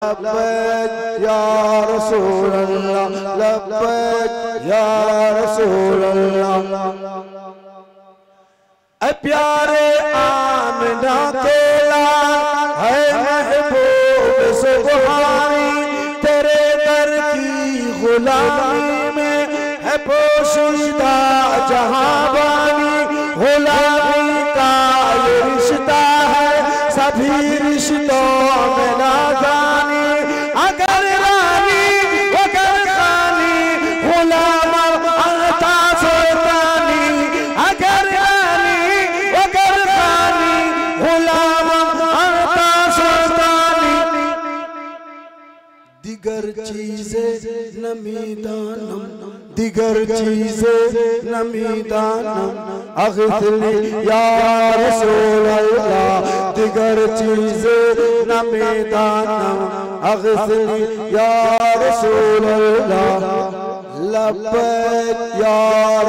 लब्बैक या रसूल अल्लाह, लब्बैक या रसूल अल्लाह। प्यारे आमिना के लाल है महबूब सुबहानी, तेरे दर की गुलामी में है पोशीदा जहांबानी। गुलामी का ये रिश्ता है सभी रिश्तों में नादानी। अगर रानी अगर खानी गुलाम अंता सुल्तानी, अगर रानी अगर खानी गुलाम अंता सुल्तानी। दिगर चीज़ें नमीदानम, दिगर चीज़ें नमीदानम, अग़िथनी या रसूल अल्लाह। दिगर चीज़ें नमीदानम, अग़िथनी या रसूल अल्लाह। लब्बैक या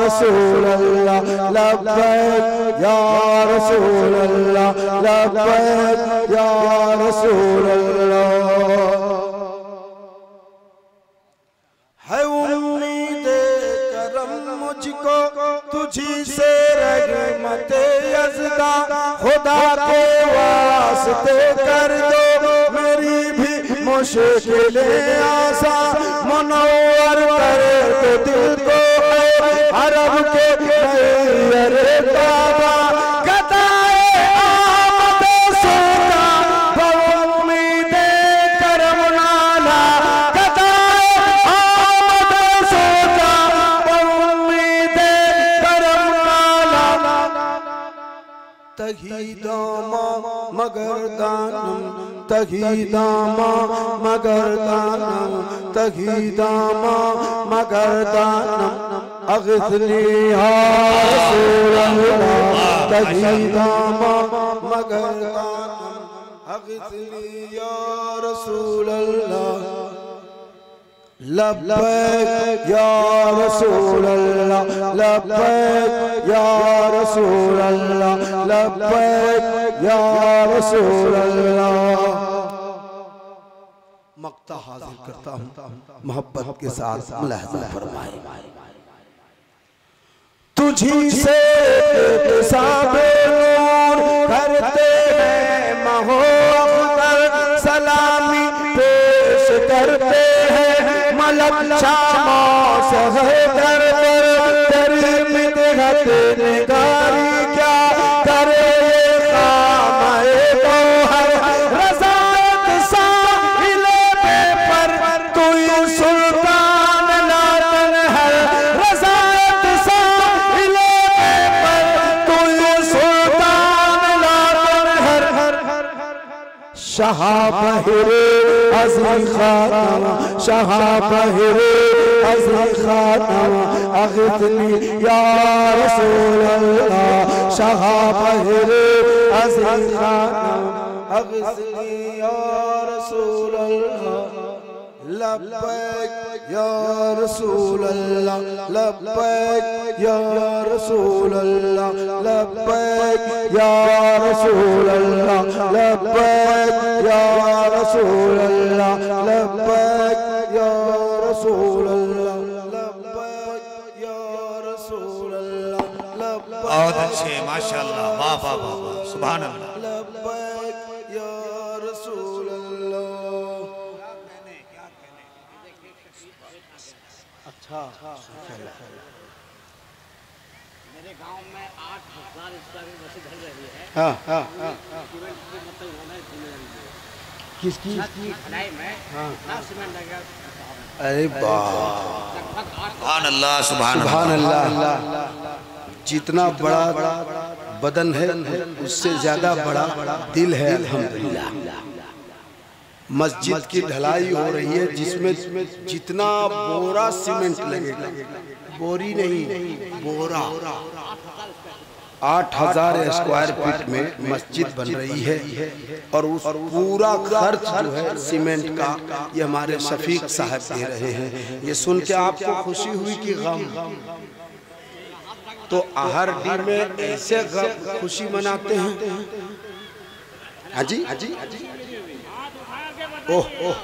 रसूल अल्लाह, लब्बैक या रसूल अल्लाह, लब्बैक या रसूल अल्लाह। है उम्मीदे करम मुझको तुझी से रहमते यज़दा, खुदा के वास्ते कर दो मेरी भी मुश्किलें आसान। मुनव्वर कर दो दिल को अरब के नैरे बाबा, गदाए आमद सोता बहुम्मीदे करम नाला। गदाए आमद सोता बहुम्मीदे करम नाला। तही दामा मगर दानम, तही दामा मगर दानम, तही दामा मगर दानम, अग़िथनी या रसूल अल्लाह। तही दामा मगर दानम, अग़िथनी या रसूल अल्लाह। लब्बैक या रसूल अल्लाह, लब्बैक या रसूल अल्लाह, लब्बैक या रसूल अल्लाह। मक्ता हाजिर करता हूँ, मोहब्बत के साथ मुलाहिज़ा फरमाए। तुझी से साबे नूर करते हैं महो अख्तर, सलामी पेश करते हैं मलक शामो से दर पर। तेरी मिदहत निगारी क्या करे कामाए गौहर, रज़ायत साहिले पर तू सुल्तान लातन है। रज़ायत साहिले पर तू सुल्तान लातन है। शाह बहिरे अज़ीज़ खातम, शाह बहिरे अज़ीज़ खातम, अग़िथनी या रसूल अल्लाह। शाह बहिरे अज़ीज़ खातम, अग़िथनी या रसूल अल्लाह। लब्बैक या रसूल अल्लाह, लब्बैक या रसूल अल्लाह, लब्बैक या रसूल अल्लाह, लब्बैक या रसूल अल्लाह, लब्बैक या रसूल अल्लाह, लब्बैक या रसूल अल्लाह, लब्बैक। बहुत अच्छे, माशाअल्लाह, वाह वाह वाह, सुभान अल्लाह। लब्बैक या रसूल अल्लाह। अच्छा, मेरे गांव में 8,000 इस्लामी मस्जिद ढल रही है। हाँ हाँ हाँ। किसकी ढलाई में कितना सीमेंट लगेगा? अरे वाह, सुभान अल्लाह, सुभान अल्लाह। जितना बड़ा बदन है उससे ज्यादा बड़ा दिल है। अल्हम्दुलिल्लाह मस्जिद की ढलाई हो रही है जिसमें जितना बोरा सीमेंट लगेगा, बोरी नहीं बोरा, 8,000 स्क्वायर फीट में मस्जिद बन रही है। और उस पूरा खर्च जो है सीमेंट का ये हमारे शफीक साहब दे रहे हैं। ये सुन के आपको खुशी हुई कि गम? तो आहरडी में ऐसे खुशी मनाते हैं। हाँ जी, ओह ओह